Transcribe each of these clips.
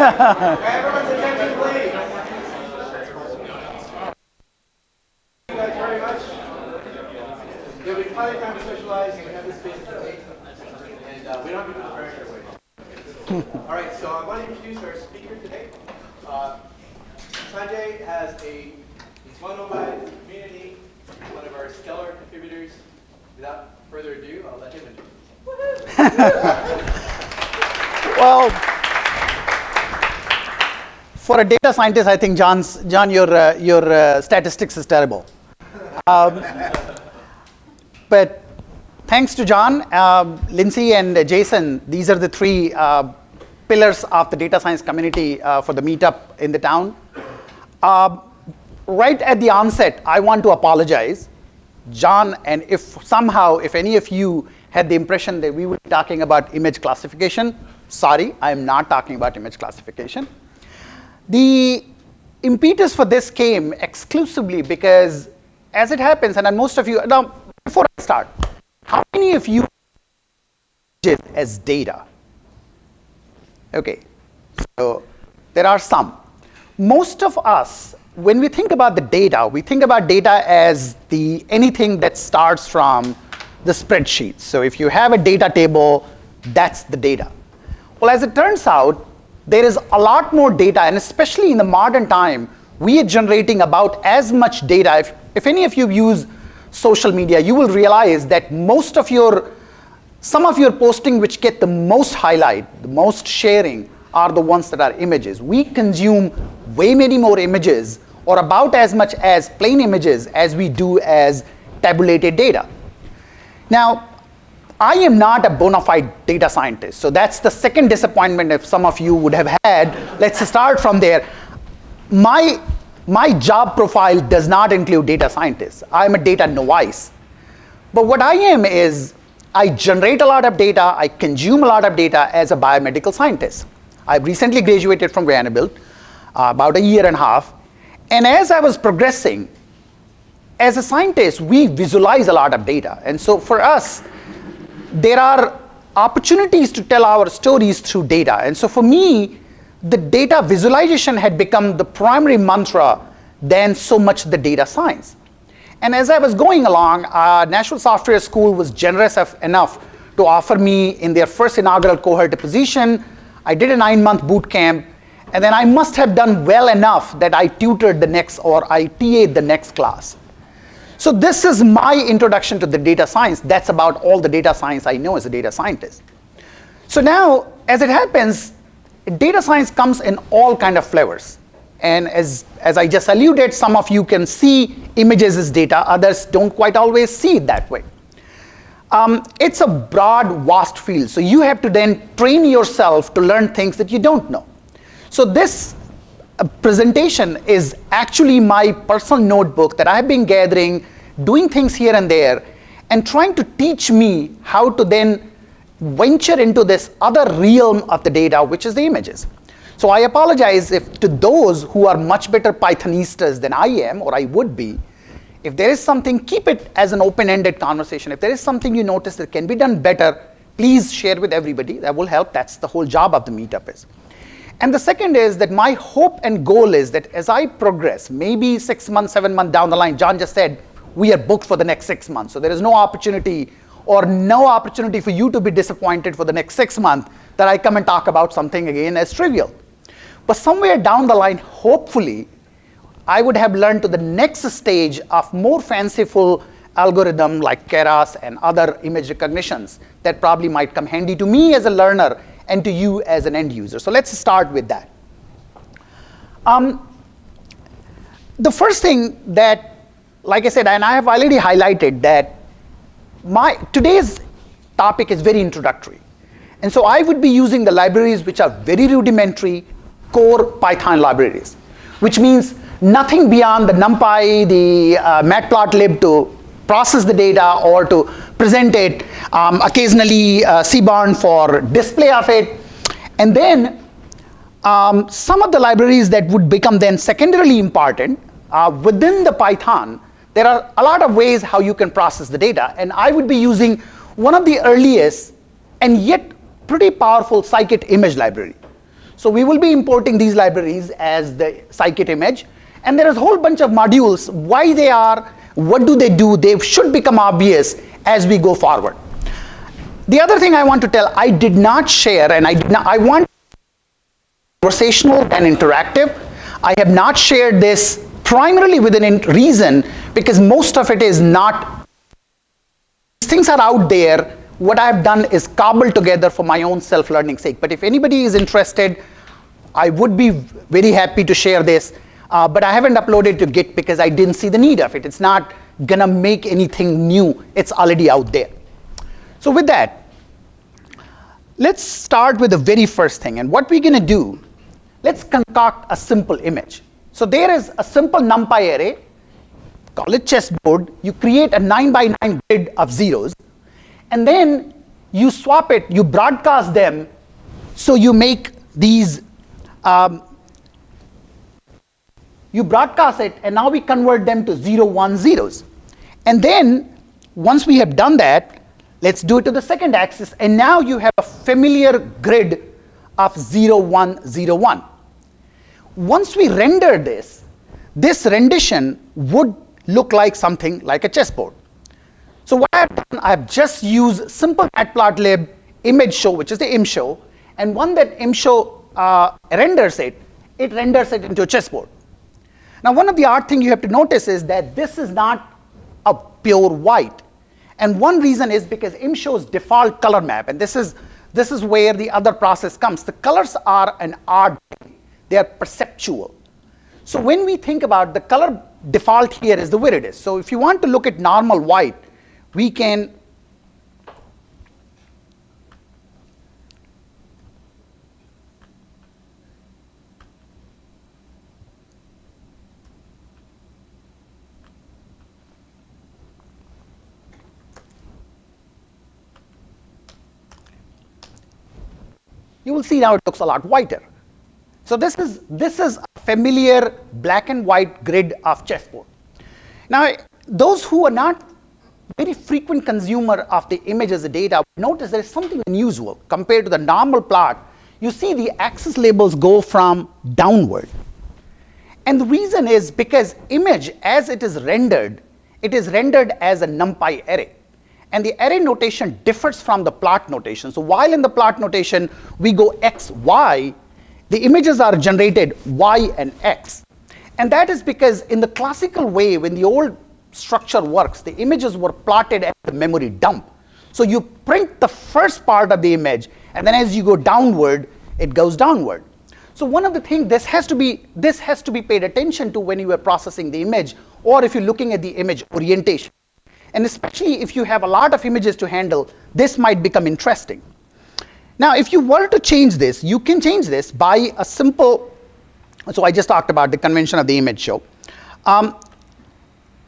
Everyone's attention, please. Thank you guys very much. There'll be plenty of time to socialize. We have this space today, and we don't have to do this very quickly. All right, so I want to introduce our speaker today. Sanjay he's well known by the community, one of our stellar contributors. Without further ado, I'll let him introduce. Well, for a data scientist, I think John, your statistics is terrible. But thanks to John, Lindsay, and Jason, these are the three pillars of the data science community for the meetup in the town. Right at the onset, I want to apologize, John, and if any of you had the impression that we were talking about image classification, sorry, I am not talking about image classification. The impetus for this came exclusively because, as it happens, and most of you, now before I start, how many of you use it as data? Okay, so there are some. Most of us, when we think about the data, we think about data as anything that starts from the spreadsheet. So if you have a data table, that's the data. Well, as it turns out, there is a lot more data, and especially in the modern time, we are generating about as much data. If any of you use social media, you will realize that some of your posting which get the most highlight, the most sharing, are the ones that are images. We consume way many more images, or about as much as plain images as we do as tabulated data. Now, I am not a bona fide data scientist, so that's the second disappointment if some of you would have had. Let's start from there. My job profile does not include data scientists. I'm a data novice. But what I am is, I generate a lot of data, I consume a lot of data as a biomedical scientist. I recently graduated from Vanderbilt, about a year and a half. And as I was progressing, as a scientist, we visualize a lot of data. And so for us, there are opportunities to tell our stories through data. And so for me, the data visualization had become the primary mantra than so much the data science. And as I was going along, Nashville Software School was generous enough to offer me in their first inaugural cohort a position. I did a 9-month boot camp, and then I must have done well enough that I tutored the next, or I TA'd the next class. So this is my introduction to the data science. That's about all the data science I know as a data scientist. So now, as it happens, data science comes in all kind of flavors. And as I just alluded, some of you can see images as data, others don't quite always see it that way. It's a broad, vast field, so you have to then train yourself to learn things that you don't know. So this presentation is actually my personal notebook that I've been gathering, doing things here and there, and trying to teach me how to then venture into this other realm of the data, which is the images. So I apologize to those who are much better Pythonistas than I am, or I would be. If there is something, keep it as an open-ended conversation. If there is something you notice that can be done better, please share with everybody. That will help. That's the whole job of the meetup is. And the second is that my hope and goal is that as I progress, maybe 6 months, 7 months down the line, John just said, we are booked for the next 6 months. So there is no opportunity for you to be disappointed for the next 6 months that I come and talk about something again as trivial. But somewhere down the line, hopefully, I would have learned to the next stage of more fanciful algorithm like Keras and other image recognitions that probably might come handy to me as a learner and to you as an end user. So let's start with that. The first thing that, like I said, and I have already highlighted that today's topic is very introductory. And so I would be using the libraries which are very rudimentary, core Python libraries, which means nothing beyond the NumPy, the matplotlib to process the data or to present it, occasionally Cbarn for display of it. And then some of the libraries that would become then secondarily important within the Python, there are a lot of ways how you can process the data. And I would be using one of the earliest and yet pretty powerful scikit image library. So we will be importing these libraries as the scikit image. And there is a whole bunch of modules, why they are, what do they do, they should become obvious as we go forward. The other thing I want to tell, I did not share, and I want conversational and interactive. I have not shared this primarily with a reason, because most of it is not, things are out there. What I've done is cobbled together for my own self-learning sake. But if anybody is interested, I would be very happy to share this. But I haven't uploaded to Git because I didn't see the need of it. It's not gonna make anything new. It's already out there. So with that, let's start with the very first thing. And what we're gonna do, let's concoct a simple image. So there is a simple NumPy array, call it chessboard. You create a 9x9 grid of zeros, and then you swap it, you broadcast them, so you make these, you broadcast it, and now we convert them to 0, 1 zeros. And then, once we have done that, let's do it to the second axis, and now you have a familiar grid of 0, 1, 0, 1. Once we render this, this rendition would look like something like a chessboard. So what I've done, I've just used simple matplotlib image show, which is the imshow, and one that imshow renders it renders it into a chessboard. Now, one of the odd things you have to notice is that this is not a pure white. And one reason is because imshow's default color map, and this is where the other process comes. The colors are an odd thing. They are perceptual. So when we think about the color default here is the way it is. So if you want to look at normal white, we can you will see now it looks a lot whiter. So this is a familiar black and white grid of chessboard. Now, those who are not very frequent consumer of the image as a data notice there is something unusual compared to the normal plot. You see the axis labels go from downward. And the reason is because image as it is rendered as a NumPy array. And the array notation differs from the plot notation. So while in the plot notation we go x, y, the images are generated y and x. And that is because in the classical way, when the old structure works, the images were plotted at the memory dump. So you print the first part of the image, and then as you go downward, it goes downward. So one of the things, this has to be paid attention to when you are processing the image, or if you're looking at the image orientation. And especially if you have a lot of images to handle, this might become interesting. Now, if you were to change this, you can change this by a simple, so I just talked about the convention of the image show.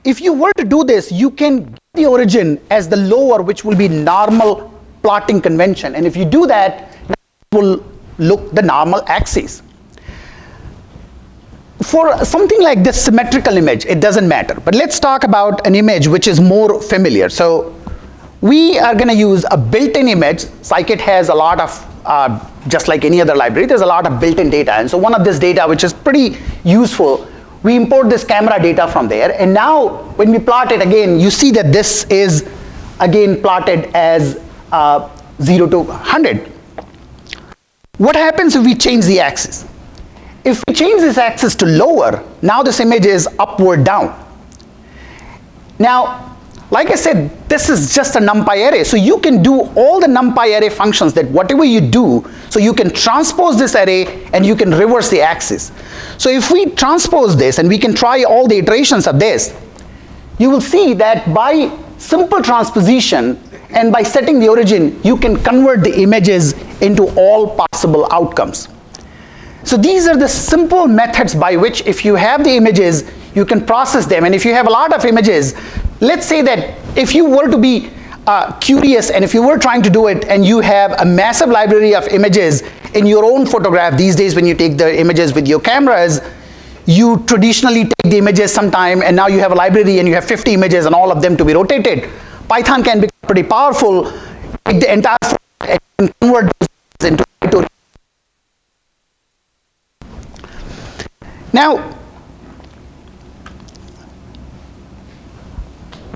If you were to do this, you can get the origin as the lower, which will be normal plotting convention. And if you do that, it will look the normal axis. For something like this symmetrical image, it doesn't matter. But let's talk about an image which is more familiar. So we are going to use a built-in image. Scikit has a lot of, just like any other library, there's a lot of built-in data. And so one of this data, which is pretty useful, we import this camera data from there. And now when we plot it again, you see that this is again plotted as 0 to 100. What happens if we change the axis? If we change this axis to lower, now this image is upward down. Now, like I said, this is just a NumPy array. So you can do all the NumPy array functions that whatever you do, so you can transpose this array and you can reverse the axis. So if we transpose this and we can try all the iterations of this, you will see that by simple transposition and by setting the origin, you can convert the images into all possible outcomes. So these are the simple methods by which if you have the images, you can process them. And if you have a lot of images, let's say that if you were to be curious and if you were trying to do it and you have a massive library of images in your own photograph, these days when you take the images with your cameras, you traditionally take the images sometime and now you have a library and you have 50 images and all of them to be rotated. Python can be pretty powerful, take the entire and convert those into Now,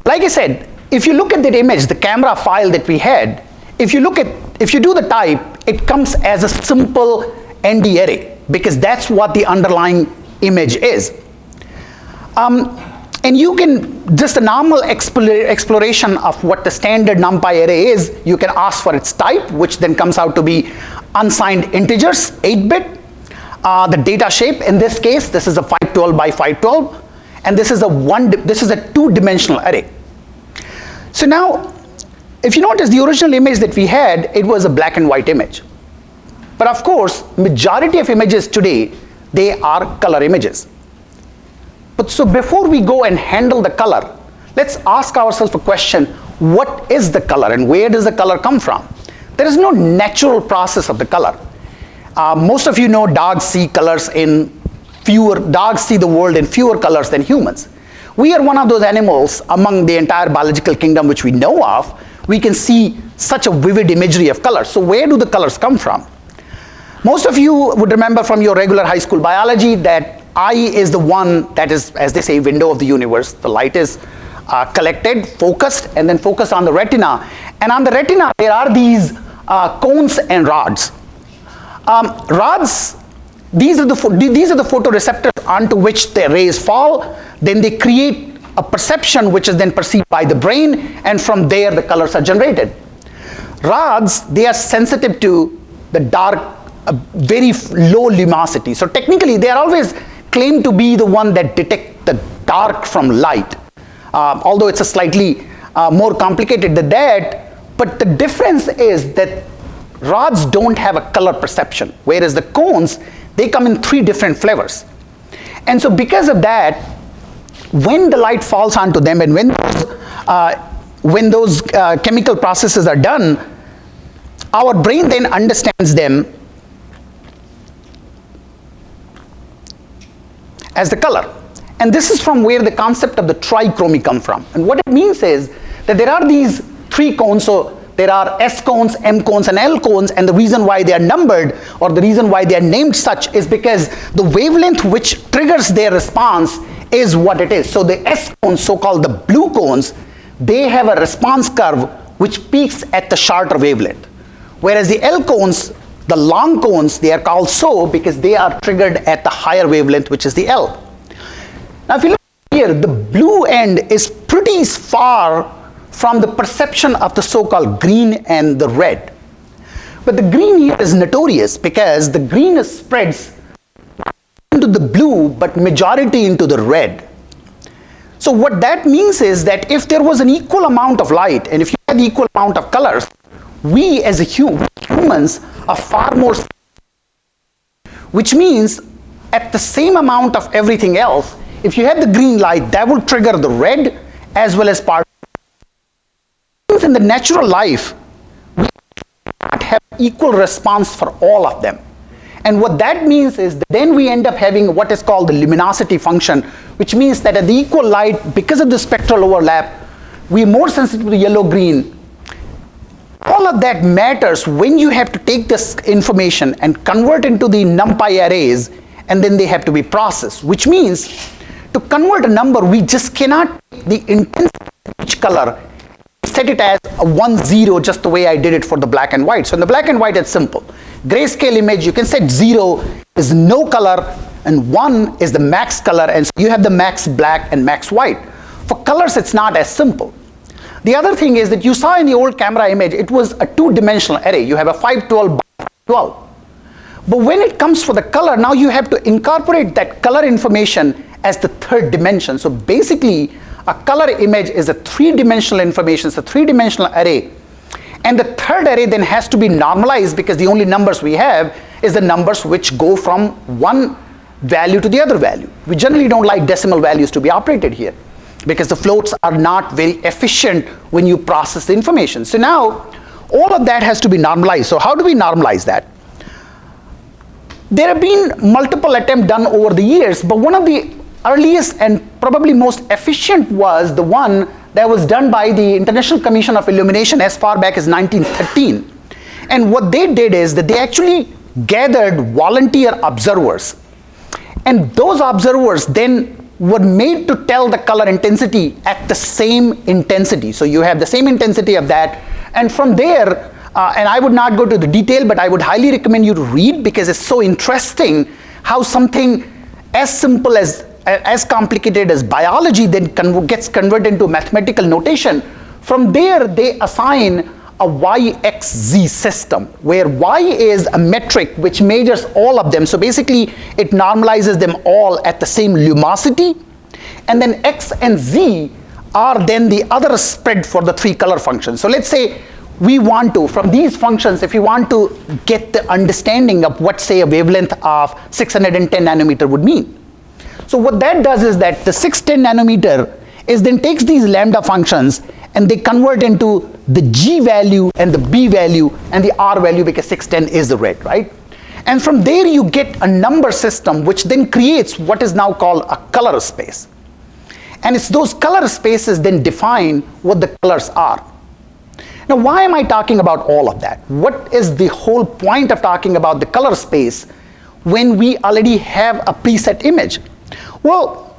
like I said, if you look at that image, the camera file that we had, if you do the type, it comes as a simple ND array, because that's what the underlying image is. And you can, just a normal exploration of what the standard NumPy array is, you can ask for its type, which then comes out to be unsigned integers, 8-bit. The data shape, in this case, this is a 512 by 512, and this is a two-dimensional array. So now, if you notice the original image that we had, it was a black and white image. But of course, majority of images today, they are color images. But so before we go and handle the color, let's ask ourselves a question: what is the color and where does the color come from? There is no natural process of the color. Most of you know dogs see colors dogs see the world in fewer colors than humans. We are one of those animals among the entire biological kingdom which we know of. We can see such a vivid imagery of colors. So where do the colors come from? Most of you would remember from your regular high school biology that eye is the one that is, as they say, window of the universe. The light is collected, focused, and then focused on the retina. And on the retina, there are these cones and rods. Rods, these are the photoreceptors onto which the rays fall. Then they create a perception which is then perceived by the brain, and from there the colors are generated. Rods, they are sensitive to the dark, very low luminosity. So technically, they are always claimed to be the one that detect the dark from light, although it's a slightly more complicated than that. But the difference is that rods don't have a color perception, whereas the cones, they come in 3 different flavors. And so because of that, when the light falls onto them and when those chemical processes are done, our brain then understands them as the color. And this is from where the concept of the trichromy come from. And what it means is that there are these 3 cones. So there are S cones, M cones, and L cones, and the reason why they are numbered, or the reason why they are named such, is because the wavelength which triggers their response is what it is. So the S cones, so-called the blue cones, they have a response curve which peaks at the shorter wavelength. Whereas the L cones, the long cones, they are called so because they are triggered at the higher wavelength, which is the L. Now if you look here, the blue end is pretty far from the perception of the so-called green and the red. But the green here is notorious because the green spreads into the blue, but majority into the red. So what that means is that if there was an equal amount of light, and if you had the equal amount of colors, we as humans are far more, which means at the same amount of everything else, if you had the green light, that will trigger the red as well as part. In the natural life, we cannot have equal response for all of them. And what that means is that then we end up having what is called the luminosity function, which means that at the equal light, because of the spectral overlap, we are more sensitive to yellow-green. All of that matters when you have to take this information and convert into the NumPy arrays, and then they have to be processed, which means to convert a number, we just cannot take the intensity of each color, set it as a 1, 0, just the way I did it for the black and white. So in the black and white, it's simple. Grayscale image, you can set 0 is no color, and 1 is the max color, and so you have the max black and max white. For colors, it's not as simple. The other thing is that you saw in the old camera image, it was a 2-dimensional array. You have a 512 by 512. But when it comes for the color, now you have to incorporate that color information as the 3rd dimension. So basically, a color image is a 3-dimensional information, it's a 3-dimensional array. And the 3rd array then has to be normalized because the only numbers we have is the numbers which go from one value to the other value. We generally don't like decimal values to be operated here because the floats are not very efficient when you process the information. So now, all of that has to be normalized. So how do we normalize that? There have been multiple attempts done over the years, but one of the earliest and probably most efficient was the one that was done by the International Commission of Illumination as far back as 1913. And what they did is that they actually gathered volunteer observers. And those observers then were made to tell the color intensity at the same intensity. So you have the same intensity of that, and from there, and I would not go to the detail, but I would highly recommend you to read, because it's so interesting how something as simple as complicated as biology then gets converted into mathematical notation. From there, they assign a YXZ system, where Y is a metric which measures all of them. So basically, it normalizes them all at the same lumosity. And then X and Z are then the other spread for the three color functions. So let's say we want to, from these functions, if we want to get the understanding of what, say, a wavelength of 610 nanometer would mean. So what that does is that the 610 nanometer is then takes these lambda functions and they convert into the G value and the B value and the R value, because 610 is the red, right? And from there you get a number system which then creates what is now called a color space. And it's those color spaces then define what the colors are. Now, why am I talking about all of that? What is the whole point of talking about the color space when we already have a preset image? Well,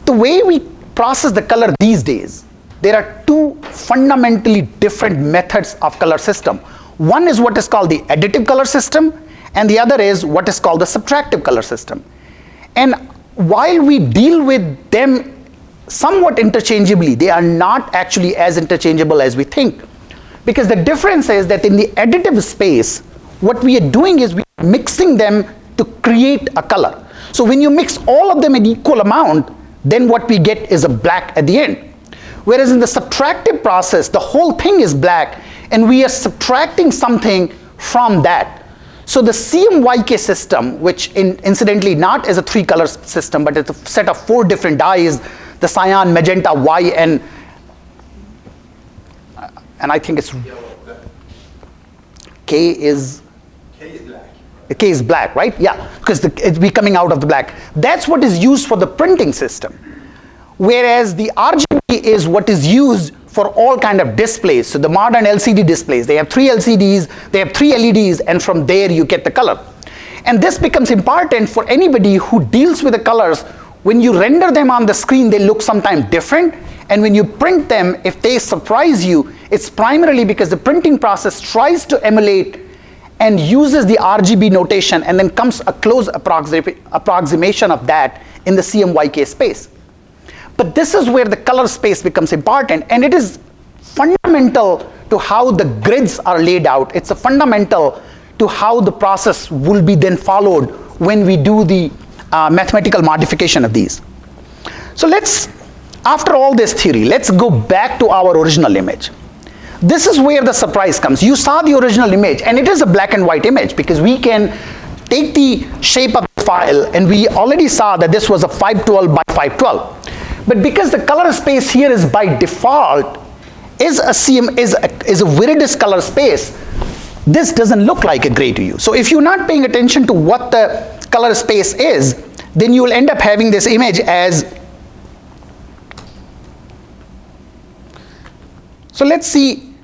the way we process the color these days, there are two fundamentally different methods of color system. One is what is called the additive color system, and the other is what is called the subtractive color system. And while we deal with them somewhat interchangeably, they are not actually as interchangeable as we think. Because the difference is that in the additive space, what we are doing is we are mixing them to create a color. So when you mix all of them in equal amount, then what we get is a black at the end. Whereas in the subtractive process, the whole thing is black, and we are subtracting something from that. So the CMYK system, which incidentally not is a three color system, but it's a set of 4 different dyes, the cyan, magenta, Y, and I think it's K is black. K is black, right? Yeah, because it's coming out of the black. That's what is used for the printing system. Whereas the RGB is what is used for all kind of displays. So the modern LCD displays, they have 3 LCDs, they have 3 LEDs, and from there you get the color. And this becomes important for anybody who deals with the colors. When you render them on the screen, they look sometimes different. And when you print them, if they surprise you, it's primarily because the printing process tries to emulate and uses the RGB notation, and then comes a close approximation of that in the CMYK space. But this is where the color space becomes important, and it is fundamental to how the grids are laid out. It's a fundamental to how the process will be then followed when we do the mathematical modification of these. So after all this theory, let's go back to our original image. This is where the surprise comes. You saw the original image, and it is a black and white image, because we can take the shape of the file, and we already saw that this was a 512 by 512. But because the color space here is by default is a Viridis color space, this doesn't look like a gray to you. So if you're not paying attention to what the color space is, then you will end up having this image as. So let's see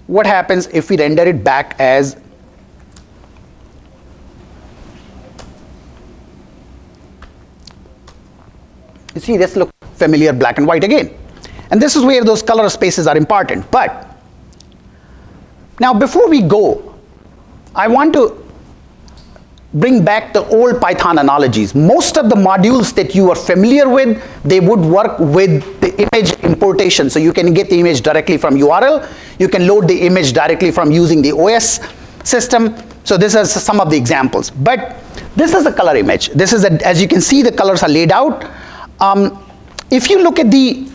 what happens if we render it back as. You see, this looks familiar black and white again. And this is where those color spaces are important. But now before we go, I want to bring back the old Python analogies. Most of the modules that you are familiar with, they would work with the image importation. So you can get the image directly from URL. You can load the image directly from using the OS system. So this is some of the examples. But this is a color image. This is, as you can see, the colors are laid out. If you look at the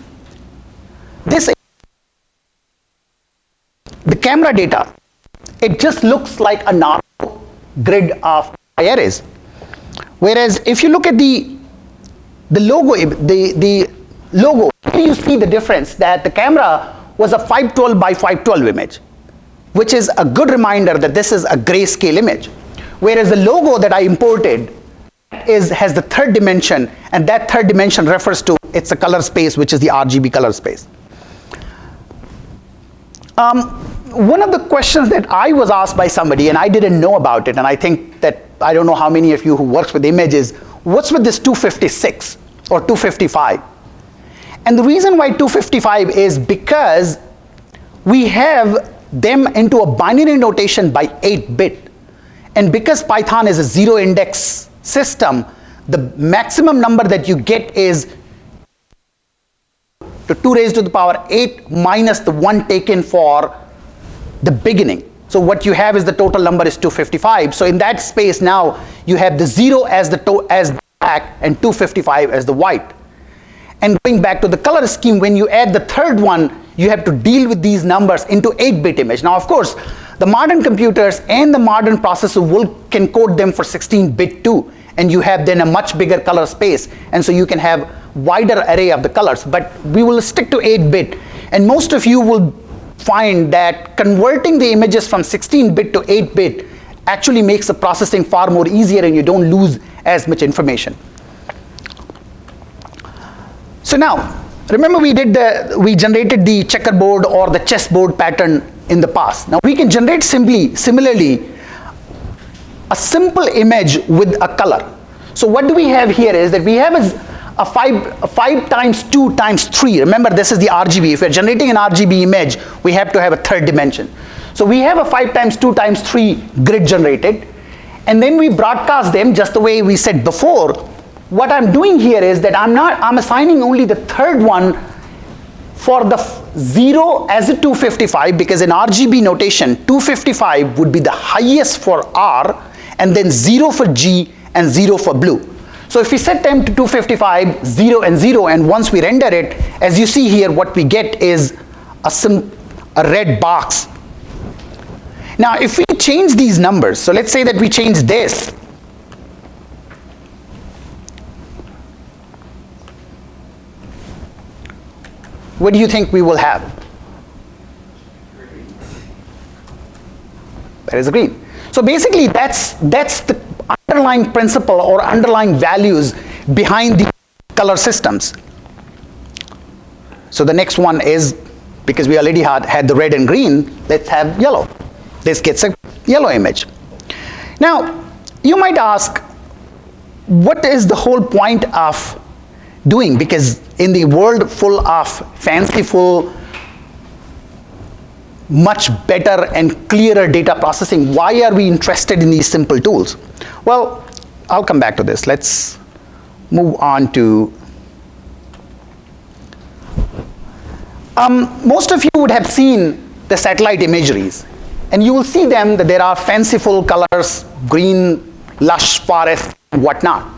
camera data, it just looks like a normal grid of arrays. Whereas if you look at the logo, you see the difference that the camera was a 512 by 512 image, which is a good reminder that this is a grayscale image. Whereas the logo that I imported has the third dimension, and that third dimension refers to it's a color space, which is the RGB color space. one of the questions that I was asked by somebody, and I didn't know about it, and I think that I don't know how many of you who works with images, what's with this 256 or 255? And the reason why 255 is because we have them into a binary notation by 8-bit. And because Python is a zero index system, the maximum number that you get is to 2 raised to the power 8 minus the 1 taken for the beginning. So what you have is the total number is 255. So in that space now, you have the 0 as the black and 255 as the white. And going back to the color scheme, when you add the third one, you have to deal with these numbers into 8-bit image. Now, of course, the modern computers and the modern processor can code them for 16-bit too, and you have then a much bigger color space, and so you can have wider array of the colors. But we will stick to 8-bit, and most of you will find that converting the images from 16-bit to 8-bit actually makes the processing far more easier, and you don't lose as much information. So now, remember we generated the checkerboard or the chessboard pattern in the past. Now we can generate similarly a simple image with a color. So what do we have here is that we have a 5 times 2 times 3. Remember, this is the RGB. If we're generating an RGB image, we have to have a third dimension. So we have a 5 times 2 times 3 grid generated, and then we broadcast them just the way we said before. What I'm doing here is that I'm assigning only the third one for the 0 as a 255, because in RGB notation, 255 would be the highest for R, and then 0 for G and 0 for blue. So if we set them to 255, 0 and 0, and once we render it, as you see here, what we get is a red box. Now if we change these numbers, so let's say that we change this, what do you think we will have? That is green. So basically that's the underlying principle or underlying values behind the color systems. So the next one is, because we already had the red and green, let's have yellow. This gets a yellow image. Now you might ask, what is the whole point of doing? Because in the world full of fanciful, much better and clearer data processing, why are we interested in these simple tools? Well, I'll come back to this. Let's move on to, most of you would have seen the satellite imageries, and you will see them that there are fanciful colors, green, lush forest, and whatnot.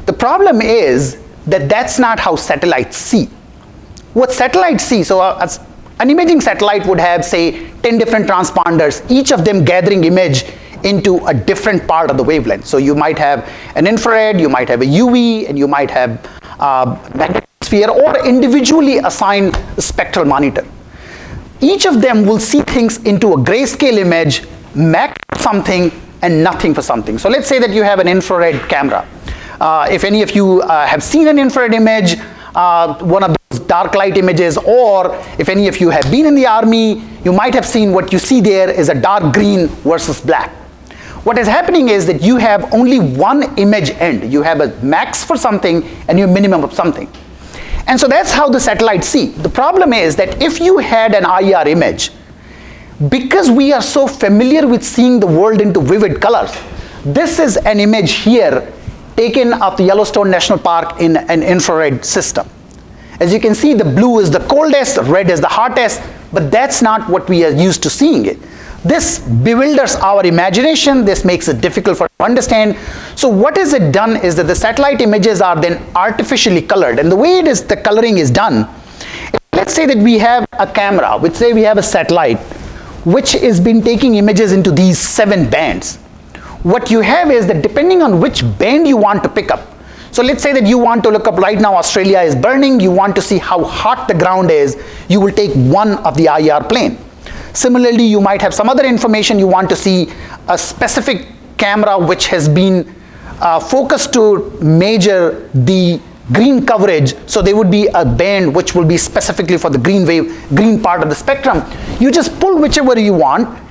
The problem is that that's not how satellites see. What satellites see, so an imaging satellite would have, say, 10 different transponders, each of them gathering image into a different part of the wavelength. So you might have an infrared, you might have a UV, and you might have magnetic sphere, or individually assign a spectral monitor. Each of them will see things into a grayscale image, max for something, and nothing for something. So let's say that you have an infrared camera. If any of you have seen an infrared image, one of those dark light images, or if any of you have been in the army, you might have seen what you see there is a dark green versus black. What is happening is that you have only one image end. You have a max for something and your minimum of something. And so that's how the satellites see. The problem is that if you had an IR image, because we are so familiar with seeing the world into vivid colors, this is an image here taken of the Yellowstone National Park in an infrared system. As you can see, the blue is the coldest, red is the hottest, but that's not what we are used to seeing it. This bewilders our imagination. This makes it difficult for us to understand. So what is it done is that the satellite images are then artificially colored. And the way the coloring is done, let's say that we have a camera, which say we have a satellite, which has been taking images into these 7 bands. What you have is that depending on which band you want to pick up. So let's say that you want to look up right now Australia is burning, you want to see how hot the ground is, you will take one of the IR plane. Similarly, you might have some other information you want to see, a specific camera which has been focused to measure the green coverage, so there would be a band which will be specifically for the green wave, green part of the spectrum. You just pull whichever you want.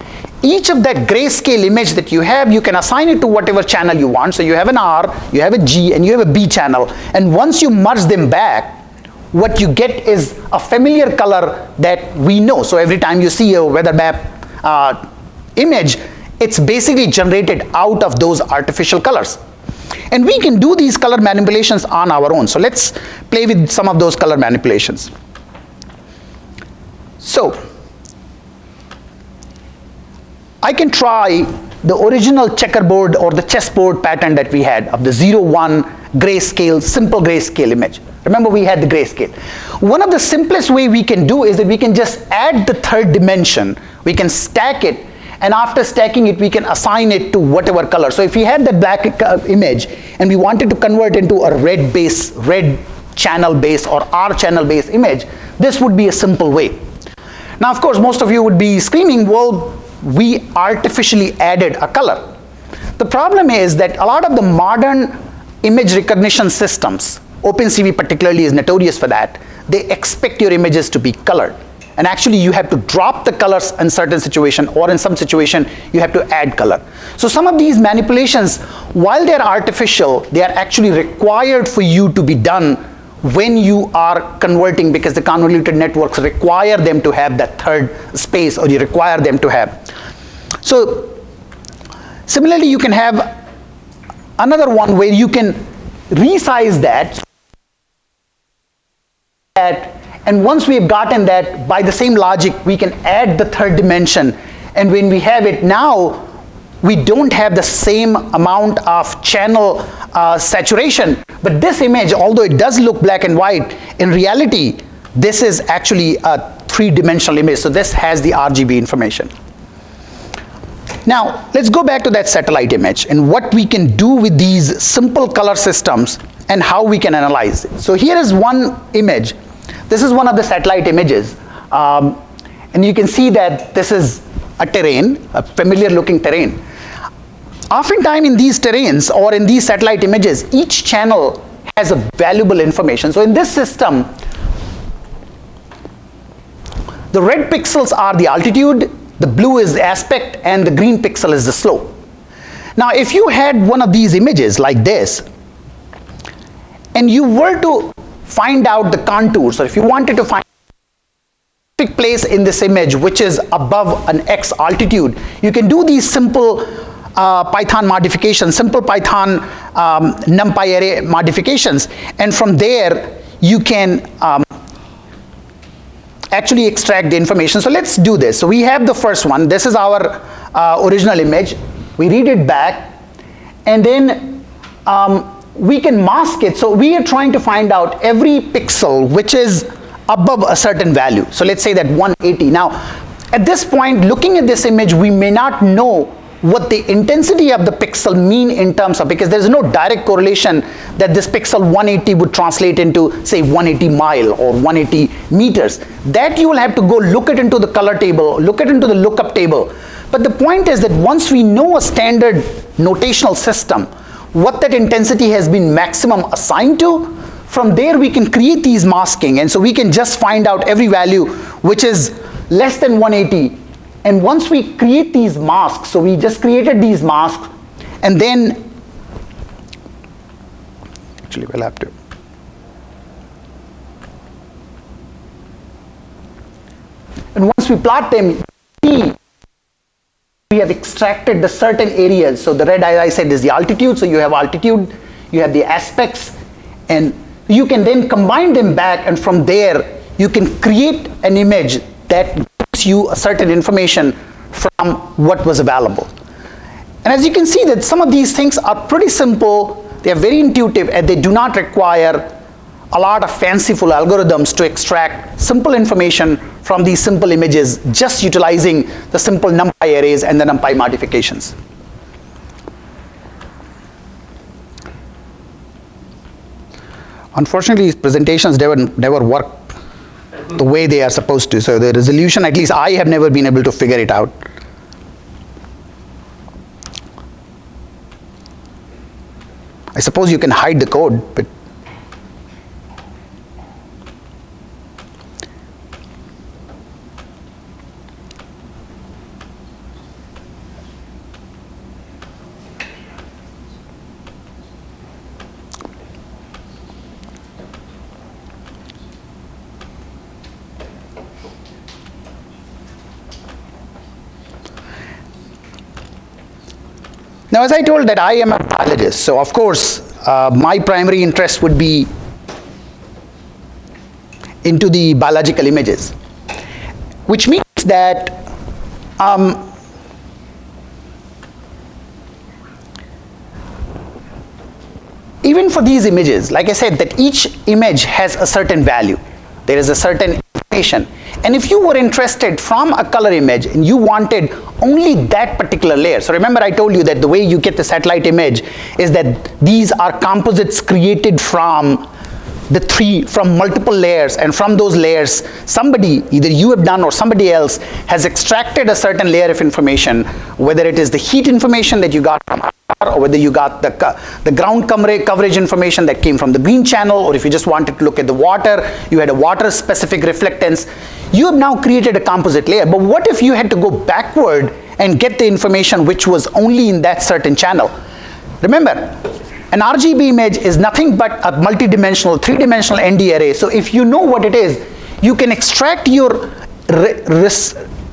Each of that grayscale image that you have, you can assign it to whatever channel you want. So you have an R, you have a G, and you have a B channel. And once you merge them back, what you get is a familiar color that we know. So every time you see a weather map image, it's basically generated out of those artificial colors. And we can do these color manipulations on our own. So let's play with some of those color manipulations. So I can try the original checkerboard or the chessboard pattern that we had of the 0-1 grayscale, simple grayscale image. Remember, we had the grayscale. One of the simplest way we can do is that we can just add the third dimension. We can stack it, and after stacking it, we can assign it to whatever color. So if we had that black image and we wanted to convert into a red channel base or R channel base image, this would be a simple way. Now, of course, most of you would be screaming, well, we artificially added a color. The problem is that a lot of the modern image recognition systems, OpenCV particularly is notorious for that, they expect your images to be colored. And actually you have to drop the colors in certain situation, or in some situation you have to add color. So some of these manipulations, while they're artificial, they are actually required for you to be done when you are converting, because the convoluted networks require them to have that third space, or you require them to have. So similarly, you can have another one where you can resize that, and once we've gotten that, by the same logic, we can add the third dimension. And when we have it now, we don't have the same amount of channel saturation. But this image, although it does look black and white, in reality, this is actually a three-dimensional image. So this has the RGB information. Now, let's go back to that satellite image and what we can do with these simple color systems and how we can analyze it. So here is one image. This is one of the satellite images. And you can see that this is a terrain, a familiar looking terrain. Oftentimes in these terrains or in these satellite images, each channel has a valuable information. So in this system, the red pixels are the altitude, the blue is the aspect, and the green pixel is the slope. Now if you had one of these images like this, and you were to find out the contours, or if you wanted to find a specific place in this image which is above an X altitude, you can do these simple Python modifications, simple Python NumPy array modifications, and from there you can actually extract the information. So let's do this. So we have the first one. This is our original image. We read it back, and then we can mask it. So we are trying to find out every pixel which is above a certain value. So let's say that 180. Now, at this point, looking at this image, we may not know what the intensity of the pixel mean in terms of, because there's no direct correlation that this pixel 180 would translate into, say, 180 mile or 180 meters. That you will have to go look it into the color table, look it into the lookup table. But the point is that once we know a standard notational system, what that intensity has been maximum assigned to, from there we can create these masking, and so we can just find out every value which is less than 180. And once we create these masks, so we just created these masks, and then actually we'll have to and once we plot them, we have extracted the certain areas. So the red, as I said, is the altitude. So you have altitude, you have the aspects, and you can then combine them back, and from there you can create an image that gives you a certain information from what was available. And as you can see that some of these things are pretty simple, they are very intuitive, and they do not require a lot of fanciful algorithms to extract simple information from these simple images, just utilizing the simple NumPy arrays and the NumPy modifications. Unfortunately, these presentations never work the way they are supposed to. So the resolution, at least I have never been able to figure it out. I suppose you can hide the code, but Now, as I told that I am a biologist, so of course, my primary interest would be into the biological images, which means that even for these images, like I said, that each image has a certain value. There is a certain information. And if you were interested from a color image and you wanted only that particular layer, so remember I told you that the way you get the satellite image is that these are composites created from from multiple layers, and from those layers, somebody, either you have done or somebody else, has extracted a certain layer of information, whether it is the heat information that you got from or whether you got the ground coverage information that came from the green channel, or if you just wanted to look at the water, you had a water specific reflectance. You have now created a composite layer. But what if you had to go backward and get the information which was only in that certain channel? Remember, an RGB image is nothing but a multidimensional, three-dimensional ND array. So if you know what it is, you can extract your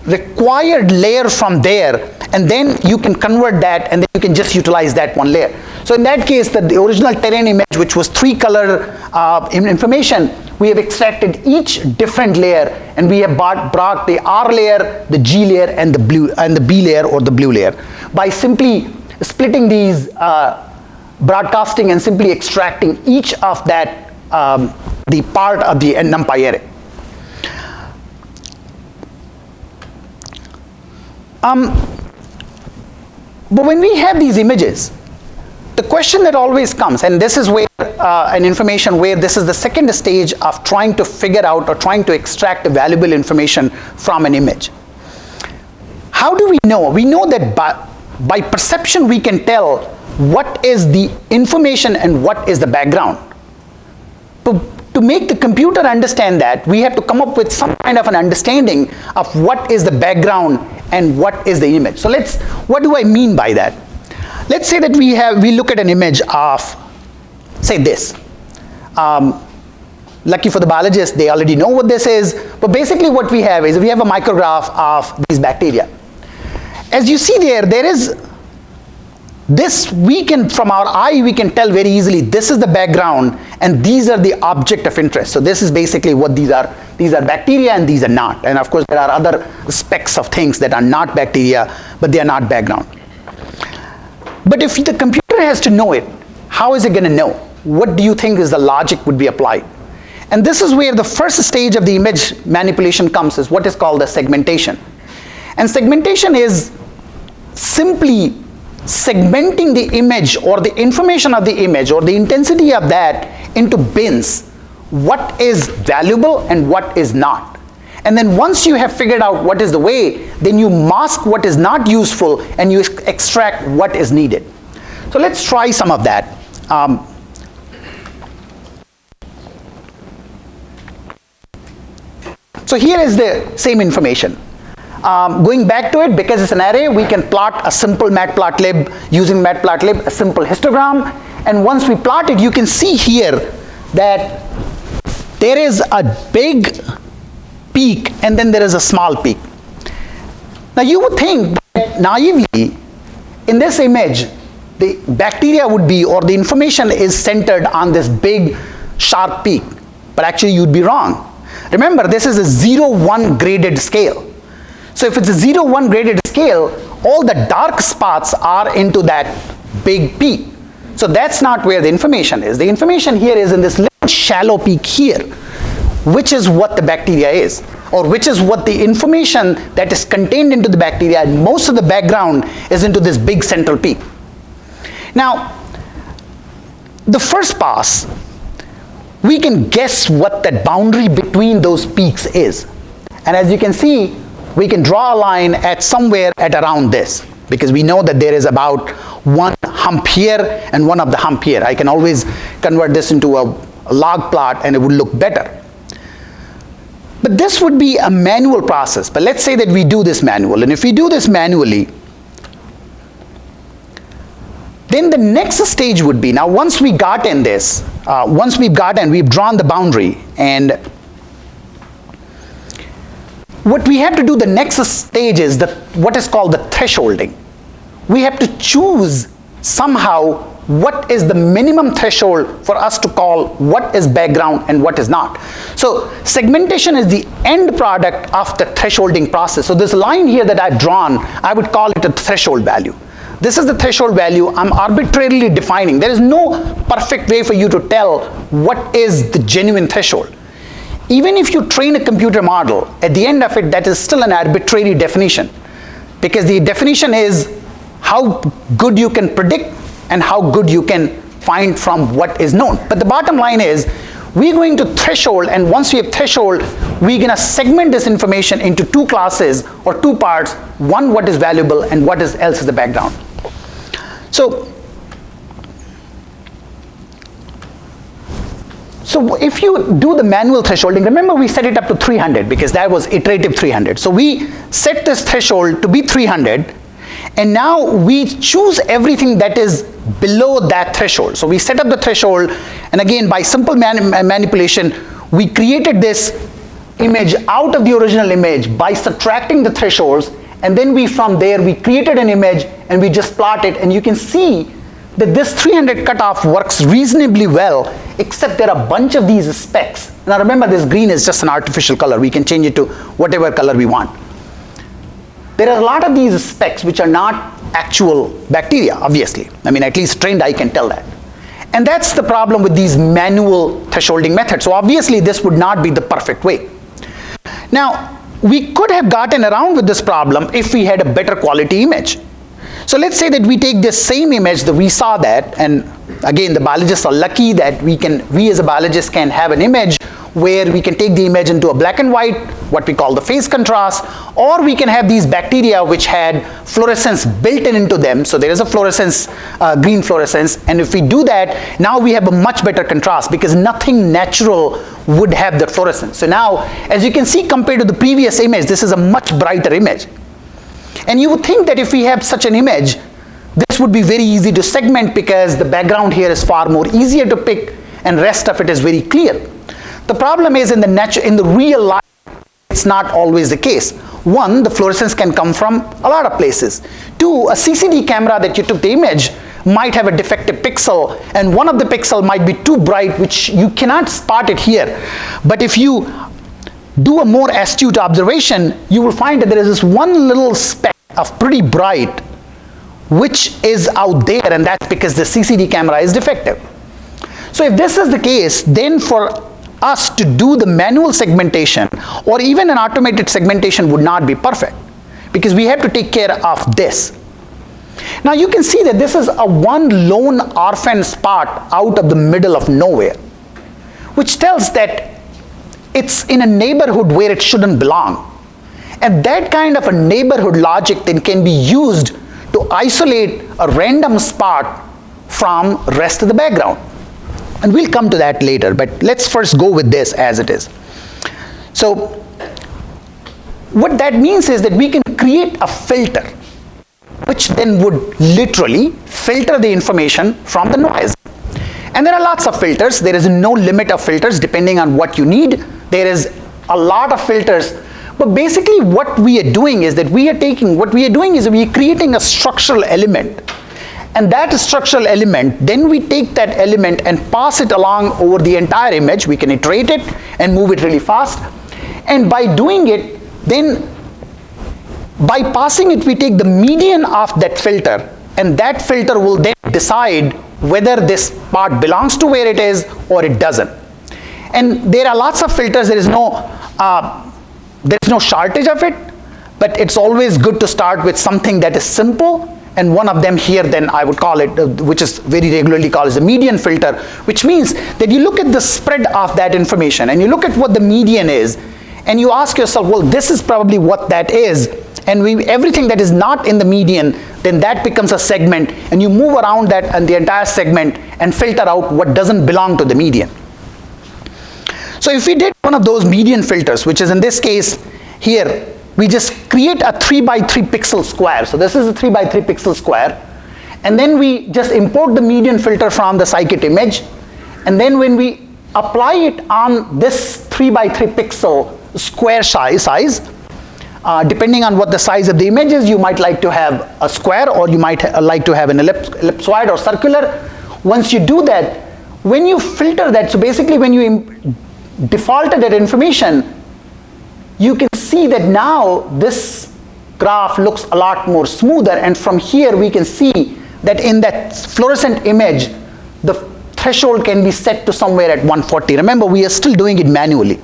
required layer from there, and then you can convert that, and then you can just utilize that one layer. So in that case, the original terrain image, which was three-color information, we have extracted each different layer, and we have brought the R layer, the G layer, and the B layer or the blue layer by simply splitting these, broadcasting and simply extracting each of that, the part of the NumPy array. But when we have these images, the question that always comes, and this is where an information where this is the second stage of trying to figure out or trying to extract valuable information from an image. How do we know? We know that by perception we can tell what is the information and what is the background. To make the computer understand that, we have to come up with some kind of an understanding of what is the background and what is the image. So what do I mean by that? Let's say that we look at an image of, say this. Lucky for the biologists, they already know what this is, but basically what we have is we have a micrograph of these bacteria. As you see there is this, from our eye, we can tell very easily this is the background and these are the object of interest. So this is basically what these are. These are bacteria and these are not. And of course there are other specks of things that are not bacteria, but they are not background. But if the computer has to know it, how is it going to know? What do you think is the logic would be applied? And this is where the first stage of the image manipulation comes, is what is called the segmentation. And segmentation is simply segmenting the image or the information of the image or the intensity of that into bins. What is valuable and what is not. And then once you have figured out what is the way, then you mask what is not useful and you extract what is needed. So let's try some of that. So here is the same information. Going back to it, because it's an array, we can plot a simple matplotlib, using matplotlib, a simple histogram. And once we plot it, you can see here that there is a big peak and then there is a small peak. Now you would think that naively, in this image, the bacteria would be, or the information is centered on this big sharp peak. But actually you'd be wrong. Remember, this is a 0-1 graded scale. So if it's a 0-1 graded scale, all the dark spots are into that big peak. So that's not where the information is. The information here is in this little shallow peak here, which is what the bacteria is, or which is what the information that is contained into the bacteria, and most of the background is into this big central peak. Now, the first pass, we can guess what that boundary between those peaks is. And as you can see, we can draw a line at somewhere at around this, because we know that there is about one hump here and one of the hump here. I can always convert this into a log plot and it would look better. But this would be a manual process. But let's say that we do this manual. And if we do this manually, then the next stage would be, now once we got in this, we've drawn the boundary, and what we have to do, the next stage is what is called the thresholding. we have to choose somehow what is the minimum threshold for us to call what is background and what is not. So segmentation is the end product of the thresholding process. So this line here that I've drawn, I would call it a threshold value. This is the threshold value I'm arbitrarily defining. There is no perfect way for you to tell what is the genuine threshold. Even if you train a computer model, at the end of it, that is still an arbitrary definition, because the definition is how good you can predict and how good you can find from what is known. But the bottom line is, we're going to threshold, and once we have threshold, we're going to segment this information into two classes or two parts, one what is valuable and what else is the background. So if you do the manual thresholding, remember we set it up to 300 because that was iterative 300. So we set this threshold to be 300, and now we choose everything that is below that threshold. So we set up the threshold, and again by simple manipulation, we created this image out of the original image by subtracting the thresholds, and then from there we created an image and we just plot it, and you can see that this 300 cutoff works reasonably well, except there are a bunch of these specks. Now remember, this green is just an artificial color. We can change it to whatever color we want. There are a lot of these specks which are not actual bacteria, obviously. I mean, at least trained eye can tell that. And that's the problem with these manual thresholding methods. So obviously this would not be the perfect way. Now, we could have gotten around with this problem if we had a better quality image. So let's say that we take this same image that we saw that, and again the biologists are lucky that we as a biologist can have an image where we can take the image into a black and white, what we call the phase contrast, or we can have these bacteria which had fluorescence built into them. So there is a fluorescence, green fluorescence, and if we do that, now we have a much better contrast because nothing natural would have that fluorescence. So now, as you can see, compared to the previous image, this is a much brighter image. And you would think that if we have such an image, this would be very easy to segment because the background here is far more easier to pick and rest of it is very clear. The problem is in the real life, it's not always the case. One, the fluorescence can come from a lot of places. Two, a CCD camera that you took the image might have a defective pixel, and one of the pixel might be too bright, which you cannot spot it here. But if you do a more astute observation, you will find that there is this one little speck of pretty bright which is out there, and that's because the CCD camera is defective. So if this is the case, then for us to do the manual segmentation or even an automated segmentation would not be perfect because we have to take care of this. Now you can see that this is a one lone orphan spot out of the middle of nowhere, which tells that it's in a neighborhood where it shouldn't belong. And that kind of a neighborhood logic then can be used to isolate a random spot from rest of the background. And we'll come to that later, but let's first go with this as it is. So what that means is that we can create a filter which then would literally filter the information from the noise. And there are lots of filters. There is no limit of filters depending on what you need. There is a lot of filters. But basically what we are doing is that we are creating a structural element. And that structural element, then we take that element and pass it along over the entire image. We can iterate it and move it really fast. And by doing it, then by passing it, we take the median of that filter, and that filter will then decide whether this part belongs to where it is or it doesn't. And there are lots of filters. There is no shortage of it, but it's always good to start with something that is simple. And one of them here, then I would call it, which is very regularly called as the median filter, which means that you look at the spread of that information and you look at what the median is, and you ask yourself, well, this is probably what that is, and everything that is not in the median, then that becomes a segment, and you move around that and the entire segment and filter out what doesn't belong to the median. So if we did one of those median filters, which is in this case here, we just create a 3 by 3 pixel square. So this is a 3 by 3 pixel square. And then we just import the median filter from the scikit image. And then when we apply it on this 3 by 3 pixel square size, Depending on what the size of the image is, you might like to have a square, or you might like to have an ellipsoid or circular. Once you do that, when you filter that, so basically when you defaulted that information, you can see that now this graph looks a lot more smoother, and from here we can see that in that fluorescent image, the threshold can be set to somewhere at 140. Remember, we are still doing it manually.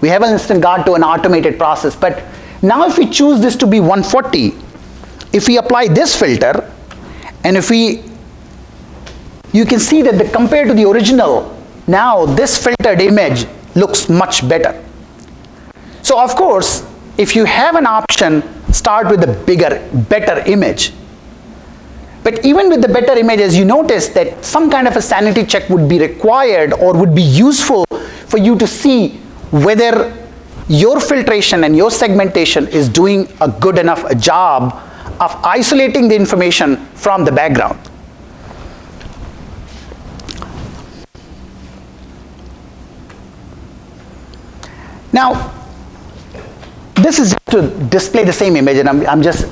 We haven't still got to an automated process, but now if we choose this to be 140, if we apply this filter, and if you can see that compared to the original, now this filtered image looks much better. So of course, if you have an option, start with a better image. But even with the better image, as you notice that some kind of a sanity check would be required or would be useful for you to see whether your filtration and your segmentation is doing a good enough a job of isolating the information from the background. Now, this is to display the same image, and I'm just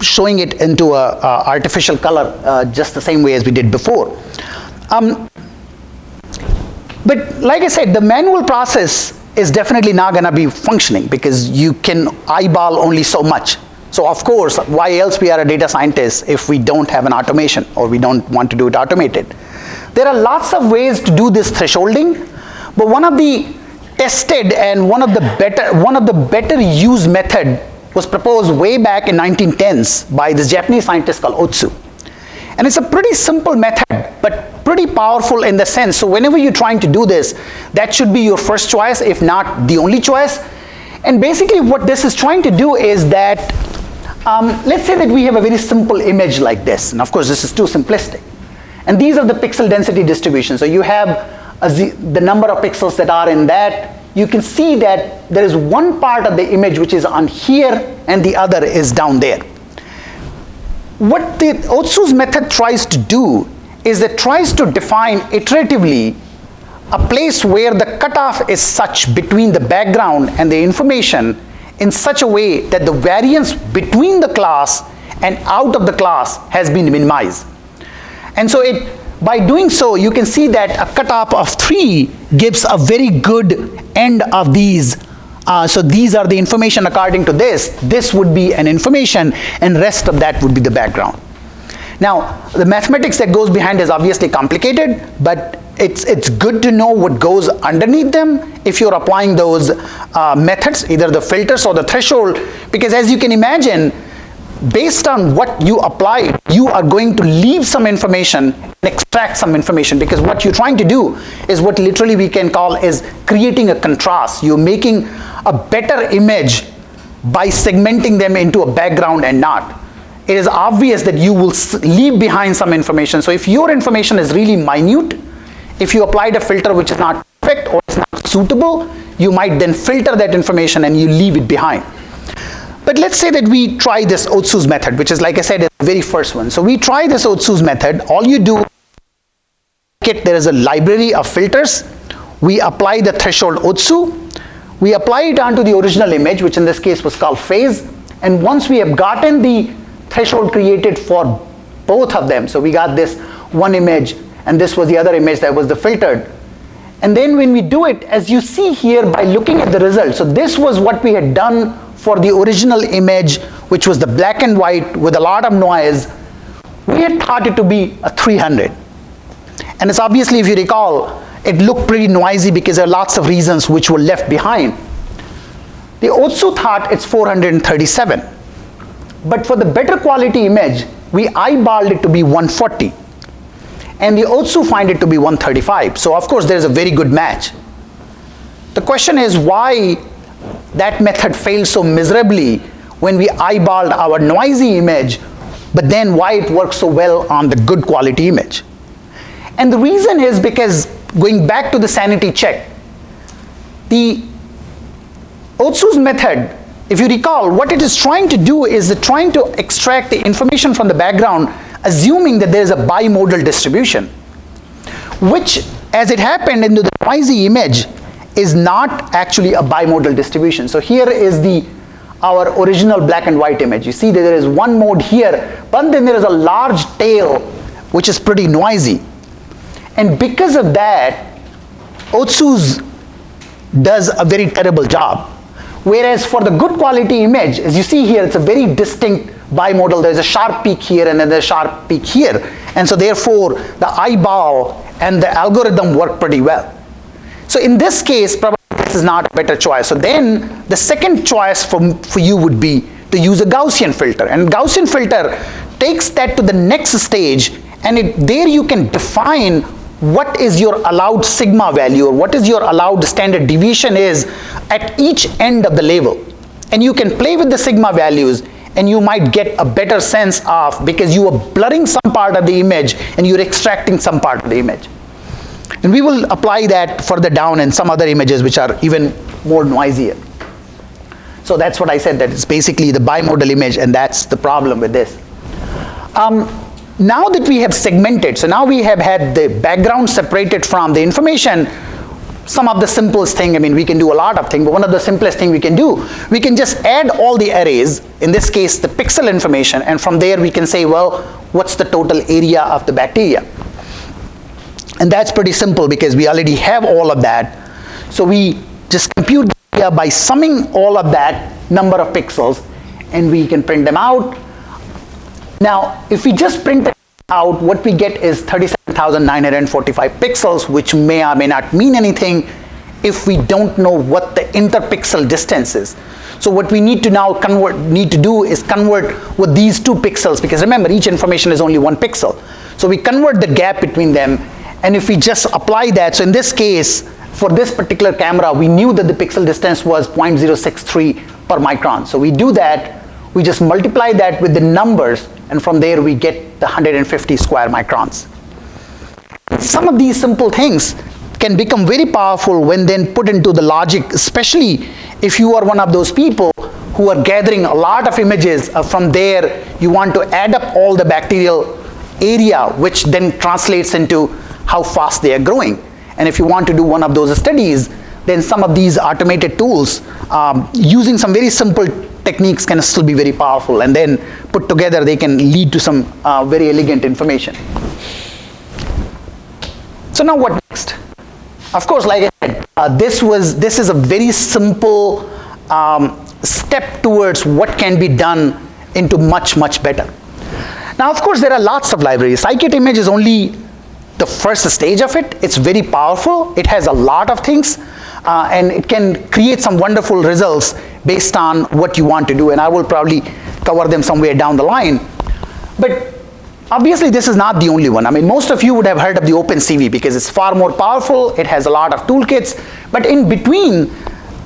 showing it into a artificial color, just the same way as we did before. But like I said, the manual process is definitely not going to be functioning because you can eyeball only so much. So of course, why else we are a data scientist if we don't have an automation or we don't want to do it automated? There are lots of ways to do this thresholding, but one of the tested and one of the better used method was proposed way back in 1910s by this Japanese scientist called Otsu. And it's a pretty simple method, but pretty powerful in the sense, so whenever you're trying to do this, that should be your first choice, if not the only choice. And basically what this is trying to do is that, let's say that we have a very simple image like this, and of course this is too simplistic. And these are the pixel density distributions. So you have the number of pixels that are in that. You can see that there is one part of the image which is on here and the other is down there. What the Otsu's method tries to do is it tries to define iteratively a place where the cutoff is such between the background and the information in such a way that the variance between the class and out of the class has been minimized. And so by doing so, you can see that a cutoff of 3 gives a very good end of these. So these are the information according to this. This would be an information, and rest of that would be the background. Now, the mathematics that goes behind is obviously complicated, but it's good to know what goes underneath them if you're applying those methods, either the filters or the threshold, because as you can imagine, based on what you applied, you are going to leave some information and extract some information, because what you're trying to do is what literally we can call is creating a contrast. You're making a better image by segmenting them into a background and not. It is obvious that you will leave behind some information. So if your information is really minute, if you applied a filter which is not perfect or is not suitable, you might then filter that information and you leave it behind. But let's say that we try this Otsu's method, which is, like I said, is the very first one. So we try this Otsu's method. All you do, there is a library of filters. We apply the threshold Otsu. We apply it onto the original image, which in this case was called phase. And once we have gotten the threshold created for both of them, so we got this one image, and this was the other image that was the filtered. And then when we do it, as you see here by looking at the result, so this was what we had done for the original image, which was the black and white with a lot of noise. We had thought it to be a 300. And it's obviously, if you recall, it looked pretty noisy because there are lots of reasons which were left behind. The Otsu thought it's 437. But for the better quality image, we eyeballed it to be 140. And the Otsu find it to be 135. So of course there's a very good match. The question is why that method failed so miserably when we eyeballed our noisy image, but then why it works so well on the good quality image. And the reason is because, going back to the sanity check, the Otsu's method, if you recall, what it is trying to do is it's trying to extract the information from the background, assuming that there is a bimodal distribution, which, as it happened into the noisy image, is not actually a bimodal distribution. So here is the our original black and white image. You see that there is one mode here, but then there is a large tail which is pretty noisy. And because of that, Otsu's does a very terrible job. Whereas for the good quality image, as you see here, it's a very distinct bimodal. There's a sharp peak here and then there's a sharp peak here. And so therefore, the eyeball and the algorithm work pretty well. So in this case, probably this is not a better choice. So then the second choice for you would be to use a Gaussian filter. And Gaussian filter takes that to the next stage, and there you can define what is your allowed sigma value, or what is your allowed standard deviation is at each end of the label. And you can play with the sigma values, and you might get a better sense of, because you are blurring some part of the image and you're extracting some part of the image. And we will apply that further down in some other images which are even more noisier. So that's what I said, that it's basically the bimodal image, and that's the problem with this. Now that we have segmented, so now we have had the background separated from the information, some of the simplest thing, I mean, we can do a lot of things, but one of the simplest thing we can do, we can just add all the arrays, in this case the pixel information, and from there we can say, well, what's the total area of the bacteria? And that's pretty simple because we already have all of that. So we just compute the area by summing all of that number of pixels, and we can print them out. Now, if we just print it out, what we get is 37,945 pixels, which may or may not mean anything if we don't know what the interpixel distance is. So what we need to now do is convert with these two pixels, because remember, each information is only one pixel. So we convert the gap between them, and if we just apply that, so in this case, for this particular camera, we knew that the pixel distance was 0.063 per micron. So we do that, we just multiply that with the numbers, and from there we get the 150 square microns. Some of these simple things can become very powerful when then put into the logic, especially if you are one of those people who are gathering a lot of images. From there, you want to add up all the bacterial area, which then translates into how fast they are growing. And if you want to do one of those studies, then some of these automated tools, using some very simple techniques, can still be very powerful, and then put together they can lead to some very elegant information. So now what next? Of course, like I said, this is a very simple step towards what can be done into much, much better. Now, of course, there are lots of libraries. Scikit-image is only the first stage of it. It's very powerful. It has a lot of things, and it can create some wonderful results based on what you want to do, and I will probably cover them somewhere down the line. But obviously, this is not the only one. I mean, most of you would have heard of the OpenCV because it's far more powerful. It has a lot of toolkits, but in between,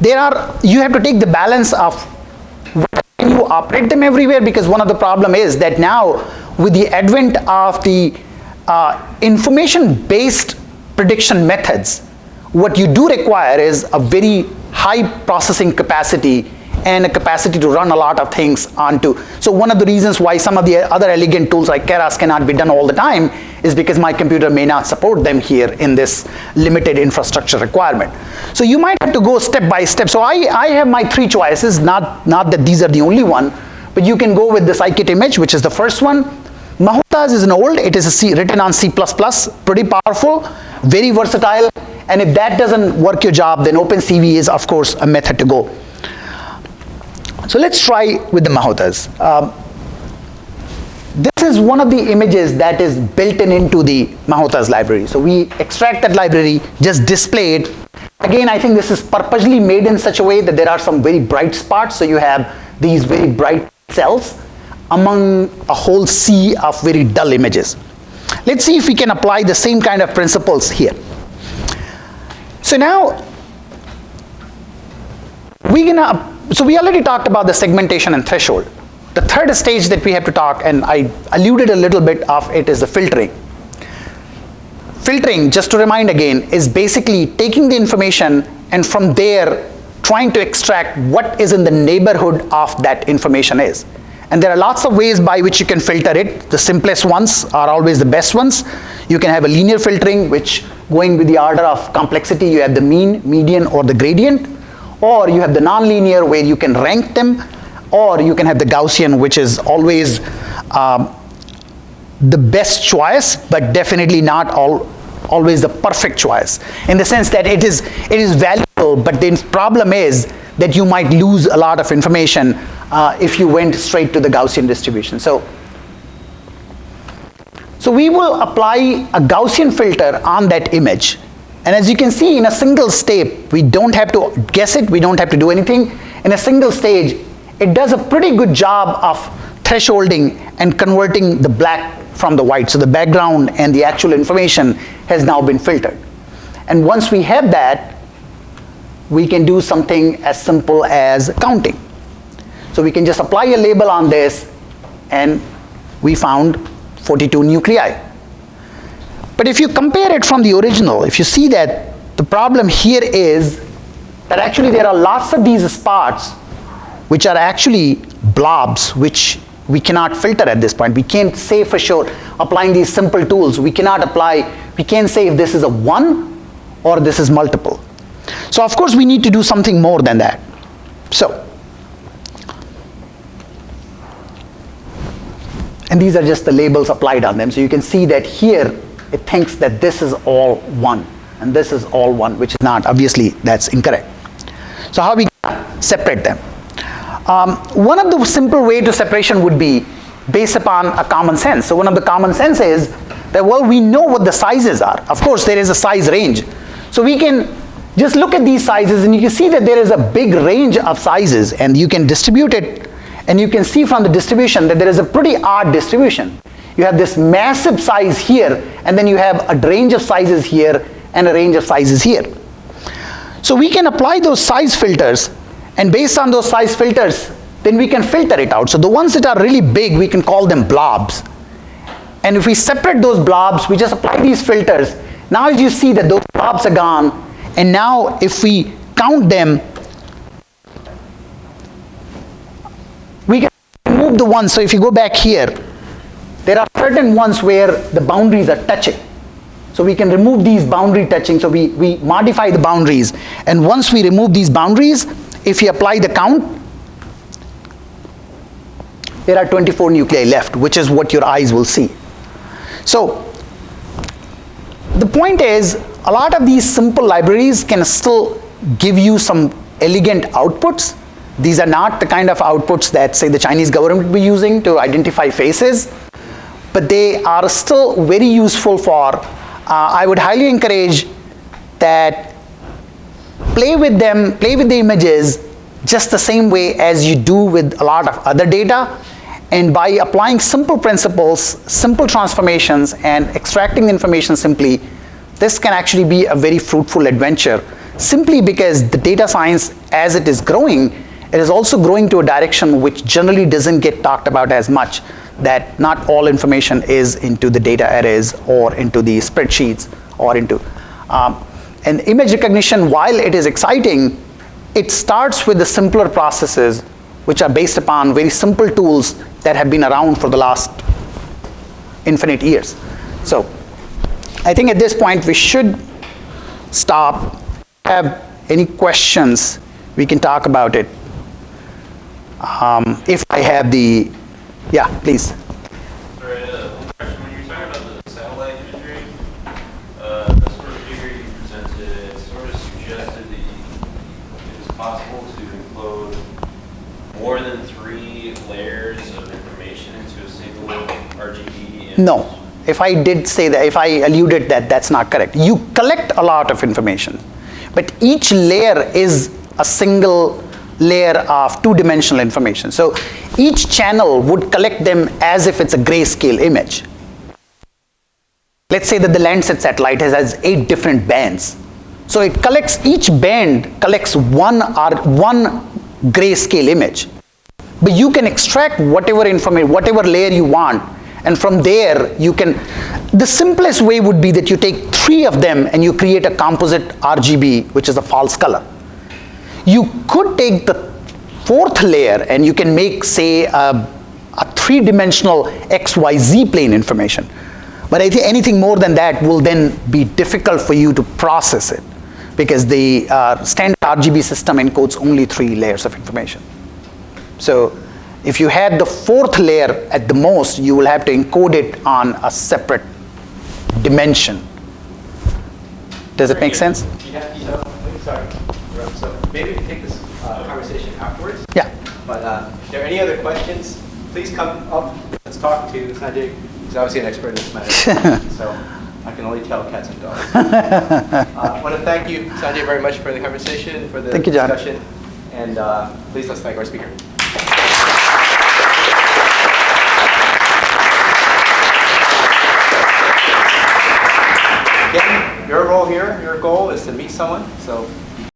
you have to take the balance of can you operate them everywhere, because one of the problem is that now with the advent of the information-based prediction methods, what you do require is a very high processing capacity and a capacity to run a lot of things onto. So one of the reasons why some of the other elegant tools like Keras cannot be done all the time is because my computer may not support them here in this limited infrastructure requirement. So you might have to go step by step. So I have my three choices, not that these are the only one, but you can go with the scikit-image, which is the first one. Mahotas is an old, it is written on C++, pretty powerful, very versatile, and if that doesn't work your job, then OpenCV is, of course, a method to go. So let's try with the Mahotas. This is one of the images that is built into the Mahotas library. So we extract that library, just display it. Again, I think this is purposely made in such a way that there are some very bright spots, so you have these very bright cells among a whole sea of very dull images. Let's see if we can apply the same kind of principles here. So now, so we already talked about the segmentation and threshold. The third stage that we have to talk, and I alluded a little bit of it, is the filtering. Filtering, just to remind again, is basically taking the information and from there trying to extract what is in the neighborhood of that information is. And there are lots of ways by which you can filter it. The simplest ones are always the best ones. You can have a linear filtering, which going with the order of complexity, you have the mean, median, or the gradient. Or you have the nonlinear, where you can rank them. or you can have the Gaussian, which is always the best choice, but definitely not always the perfect choice, in the sense that it is valuable, but the problem is that you might lose a lot of information if you went straight to the Gaussian distribution. So we will apply a Gaussian filter on that image. And as you can see, in a single step, we don't have to guess it, we don't have to do anything. In a single stage, it does a pretty good job of thresholding and converting the black from the white. So the background and the actual information has now been filtered. And once we have that, we can do something as simple as counting. So we can just apply a label on this, and we found 42 nuclei. But if you compare it from the original, if you see that the problem here is that actually there are lots of these spots which are actually blobs, which we cannot filter at this point. We can't say for sure, applying these simple tools, we can't say if this is a 1 or this is multiple. So of course we need to do something more than that. So, and these are just the labels applied on them. So you can see that here it thinks that this is all 1 and this is all 1, which is not. Obviously that's incorrect. So how we separate them? One of the simple way to separation would be based upon a common sense. So one of the common sense is that, well, we know what the sizes are. Of course there is a size range. So we can just look at these sizes, and you can see that there is a big range of sizes, and you can distribute it, and you can see from the distribution that there is a pretty odd distribution. You have this massive size here, and then you have a range of sizes here and a range of sizes here. So we can apply those size filters, and based on those size filters, then we can filter it out. So the ones that are really big, we can call them blobs. And if we separate those blobs, we just apply these filters. Now as you see that those blobs are gone, and now if we count them, we can remove the ones. So if you go back here, there are certain ones where the boundaries are touching. So we can remove these boundary touching. So we modify the boundaries. And once we remove these boundaries, if you apply the count, there are 24 nuclei left, which is what your eyes will see. So the point is, a lot of these simple libraries can still give you some elegant outputs. These are not the kind of outputs that, say, the Chinese government would be using to identify faces, but they are still very useful for, I would highly encourage that play with them, play with the images just the same way as you do with a lot of other data, and by applying simple principles, simple transformations, and extracting the information simply, this can actually be a very fruitful adventure, simply because the data science, as it is growing, it is also growing to a direction which generally doesn't get talked about as much, that not all information is into the data arrays or into the spreadsheets or into, and image recognition, while it is exciting, it starts with the simpler processes which are based upon very simple tools that have been around for the last infinite years. So I think at this point we should stop. Have any questions, we can talk about it. If I have the, yeah, please. Sorry, one question. When you're talking about the satellite imagery, the sort of figure you presented, it sort of suggested that it is possible to encode more than 3 layers of information into a single RGB image. No. If I did say that, if I alluded that, that's not correct. You collect a lot of information, but each layer is a single layer of 2-dimensional information. So each channel would collect them as if it's a grayscale image. Let's say that the Landsat satellite has 8 different bands. So it collects, each band collects one grayscale image. But you can extract whatever information, whatever layer you want, and from there you can, the simplest way would be that you take 3 of them and you create a composite RGB, which is a false color. You could take the 4th layer and you can make, say, a 3-dimensional XYZ plane information. But I think anything more than that will then be difficult for you to process it, because the standard RGB system encodes only 3 layers of information. So If you had the fourth layer at the most, you will have to encode it on a separate dimension. Does it make sense? Yeah, sorry. So maybe we can take this conversation afterwards. Yeah. But if there are any other questions, please come up. Let's talk to Sanjay. He's obviously an expert in this matter. So I can only tell cats and dogs. I want to thank you, Sanjay, very much for the conversation, for the Thank you, John. discussion. And please let's thank our speaker. Again, your role here, your goal is to meet someone. So